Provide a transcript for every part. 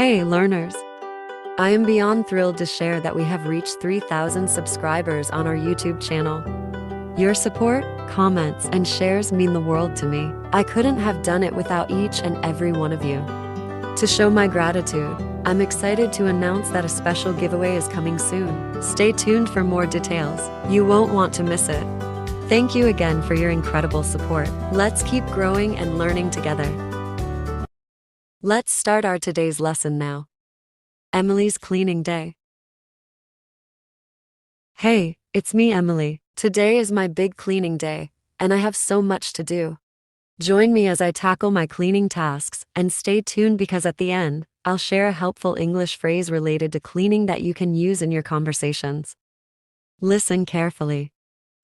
Hey, learners! I am beyond thrilled to share that we have reached 3,000 subscribers on our YouTube channel. Your support, comments, and shares mean the world to me. I couldn't have done it without each and every one of you. To show my gratitude, I'm excited to announce that a special giveaway is coming soon. Stay tuned for more details. You won't want to miss it. Thank you again for your incredible support. Let's keep growing and learning together. Let's start our today's lesson now. Emily's cleaning day. Hey, it's me, Emily. Today is my big cleaning day, and I have so much to do. Join me as I tackle my cleaning tasks, and stay tuned because at the end, I'll share a helpful English phrase related to cleaning that you can use in your conversations. Listen carefully.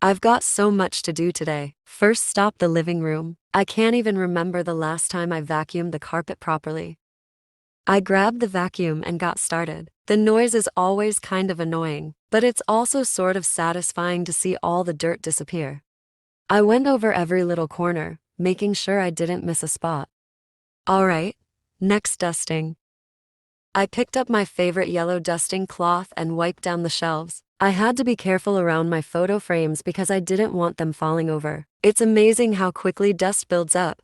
I've got so much to do today. First stop the living room. I can't even remember the last time I vacuumed the carpet properly. I grabbed the vacuum and got started. The noise is always kind of annoying, but it's also sort of satisfying to see all the dirt disappear. I went over every little corner, making sure I didn't miss a spot. Alright, next dusting. I picked up my favorite yellow dusting cloth and wiped down the shelves. I had to be careful around my photo frames because I didn't want them falling over. It's amazing how quickly dust builds up.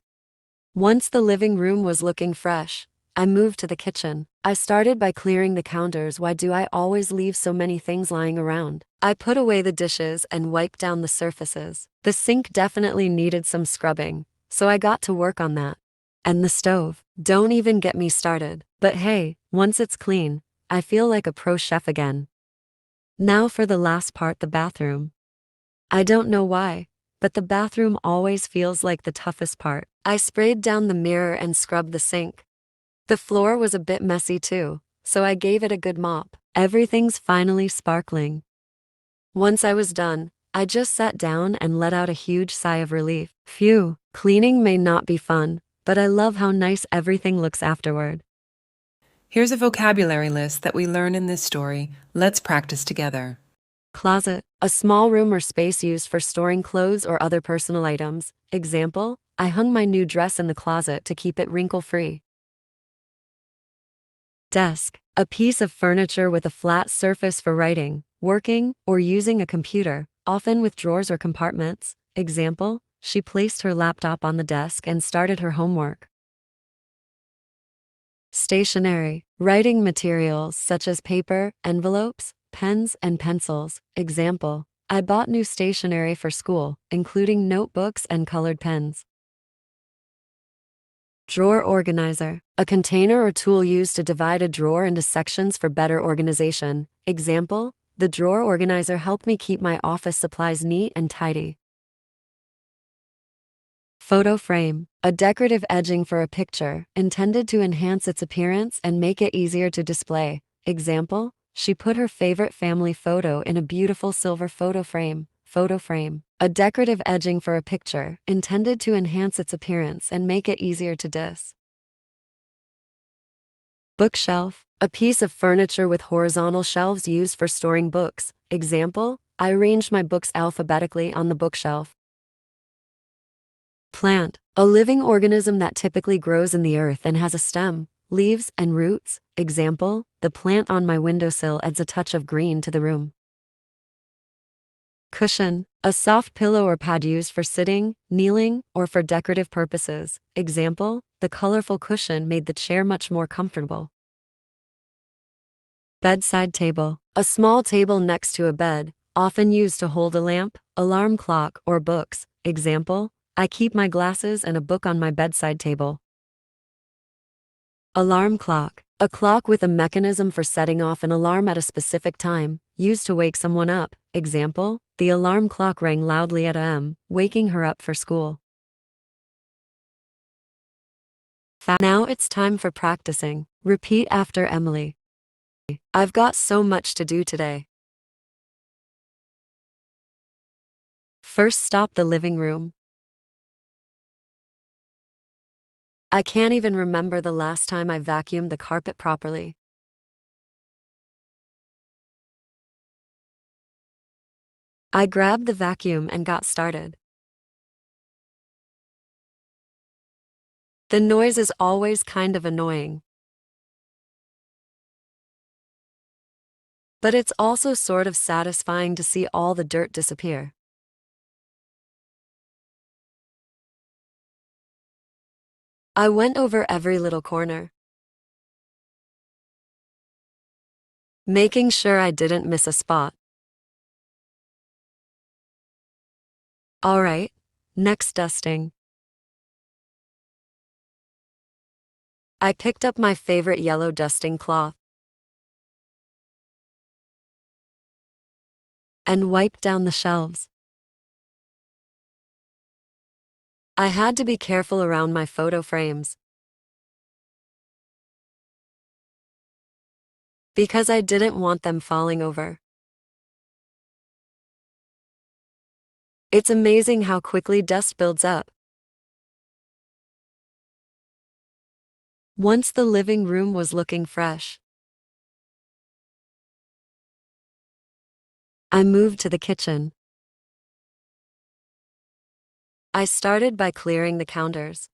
Once the living room was looking fresh, I moved to the kitchen. I started by clearing the counters. Why do I always leave so many things lying around? I put away the dishes and wiped down the surfaces. The sink definitely needed some scrubbing, so I got to work on that. And the stove, don't even get me started. But hey, once it's clean, I feel like a pro chef again. Now for the last part, the bathroom. I don't know why, but the bathroom always feels like the toughest part. I sprayed down the mirror and scrubbed the sink. The floor was a bit messy too, so I gave it a good mop. Everything's finally sparkling. Once I was done, I just sat down and let out a huge sigh of relief. Phew, cleaning may not be fun, but I love how nice everything looks afterward. Here's a vocabulary list that we learn in this story. Let's practice together. Closet, a small room or space used for storing clothes or other personal items. Example, I hung my new dress in the closet to keep it wrinkle-free. Desk, a piece of furniture with a flat surface for writing, working, or using a computer, often with drawers or compartments. Example, she placed her laptop on the desk and started her homework. Stationery, writing materials such as paper, envelopes, pens, and pencils. Example, I bought new stationery for school, including notebooks and colored pens. Drawer organizer, a container or tool used to divide a drawer into sections for better organization. Example, the drawer organizer helped me keep my office supplies neat and tidy. Photo frame, a decorative edging for a picture, intended to enhance its appearance and make it easier to display. Example, she put her favorite family photo in a beautiful silver photo frame. Photo frame, a decorative edging for a picture, intended to enhance its appearance and make it easier to dis. Bookshelf, a piece of furniture with horizontal shelves used for storing books. Example, I arranged my books alphabetically on the bookshelf. Plant, a living organism that typically grows in the earth and has a stem, leaves, and roots. Example, the plant on my windowsill adds a touch of green to the room. Cushion, a soft pillow or pad used for sitting, kneeling, or for decorative purposes. Example, the colorful cushion made the chair much more comfortable. Bedside table, a small table next to a bed, often used to hold a lamp, alarm clock, or books. Example, I keep my glasses and a book on my bedside table. Alarm clock, a clock with a mechanism for setting off an alarm at a specific time, used to wake someone up. Example, the alarm clock rang loudly at a.m., waking her up for school. Now it's time for practicing. Repeat after Emily. I've got so much to do today. First stop the living room. I can't even remember the last time I vacuumed the carpet properly. I grabbed the vacuum and got started. The noise is always kind of annoying. but it's also sort of satisfying to see all the dirt disappear. I went over every little corner, making sure I didn't miss a spot. Alright, next dusting. I picked up my favorite yellow dusting cloth and wiped down the shelves. I had to be careful around my photo frames because I didn't want them falling over. It's amazing how quickly dust builds up. Once the living room was looking fresh, I moved to the kitchen. I started by clearing the counters.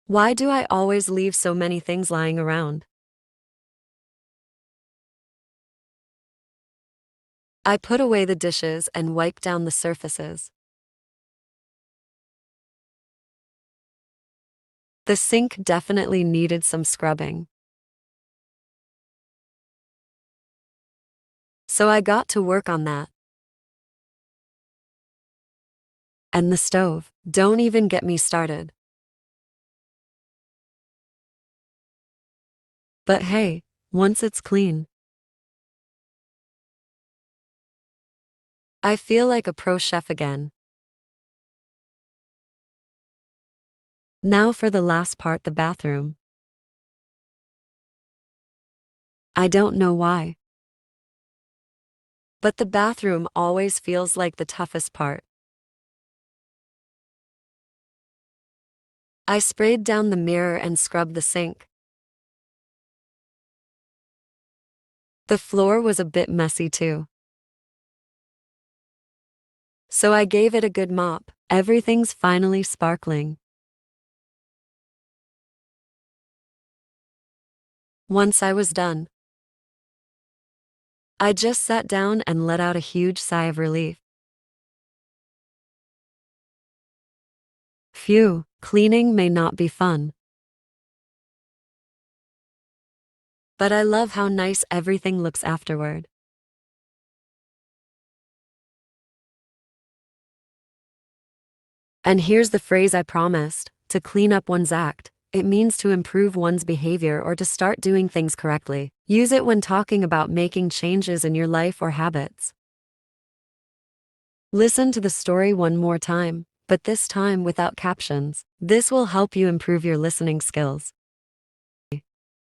Why do I always leave so many things lying around? I put away the dishes and wiped down the surfaces. The sink definitely needed some scrubbing, so I got to work on that. And the stove, don't even get me started. But hey, once it's clean, I feel like a pro chef again. Now for the last part, the bathroom. I don't know why, but the bathroom always feels like the toughest part. I sprayed down the mirror and scrubbed the sink. The floor was a bit messy too, so I gave it a good mop. Everything's finally sparkling. Once I was done, I just sat down and let out a huge sigh of relief. Phew, cleaning may not be fun, but I love how nice everything looks afterward. And here's the phrase I promised: to clean up one's act. It means to improve one's behavior or to start doing things correctly. Use it when talking about making changes in your life or habits. Listen to the story one more time, but this time without captions. This will help you improve your listening skills.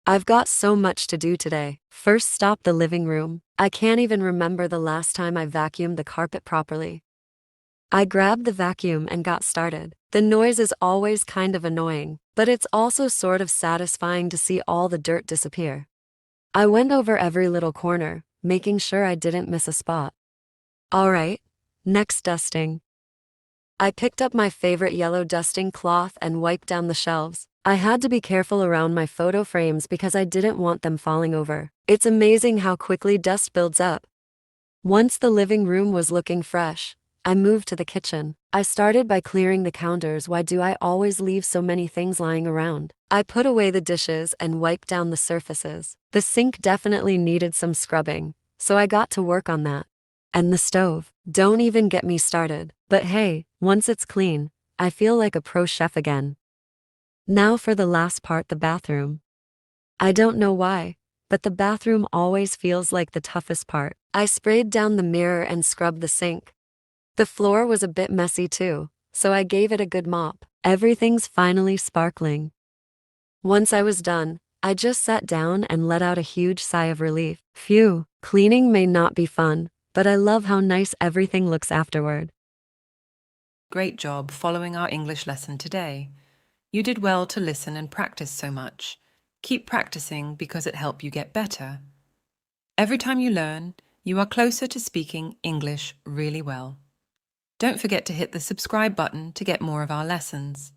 I've got so much to do today. First stop the living room. I can't even remember the last time I vacuumed the carpet properly. I grabbed the vacuum and got started. The noise is always kind of annoying, but it's also sort of satisfying to see all the dirt disappear. I went over every little corner, making sure I didn't miss a spot. Alright, next dusting. I picked up my favorite yellow dusting cloth and wiped down the shelves. I had to be careful around my photo frames because I didn't want them falling over. It's amazing how quickly dust builds up. Once the living room was looking fresh, I moved to the kitchen. I started by clearing the counters. Why do I always leave so many things lying around? I put away the dishes and wiped down the surfaces. The sink definitely needed some scrubbing, so I got to work on that. And the stove, don't even get me started. But hey, once it's clean, I feel like a pro chef again. Now for the last part, the bathroom. I don't know why, but the bathroom always feels like the toughest part. I sprayed down the mirror and scrubbed the sink. The floor was a bit messy too, so I gave it a good mop. Everything's finally sparkling. Once I was done, I just sat down and let out a huge sigh of relief. Phew, cleaning may not be fun, but I love how nice everything looks afterward. Great job following our English lesson today. You did well to listen and practice so much. Keep practicing because it helps you get better. Every time you learn, you are closer to speaking English really well. Don't forget to hit the subscribe button to get more of our lessons.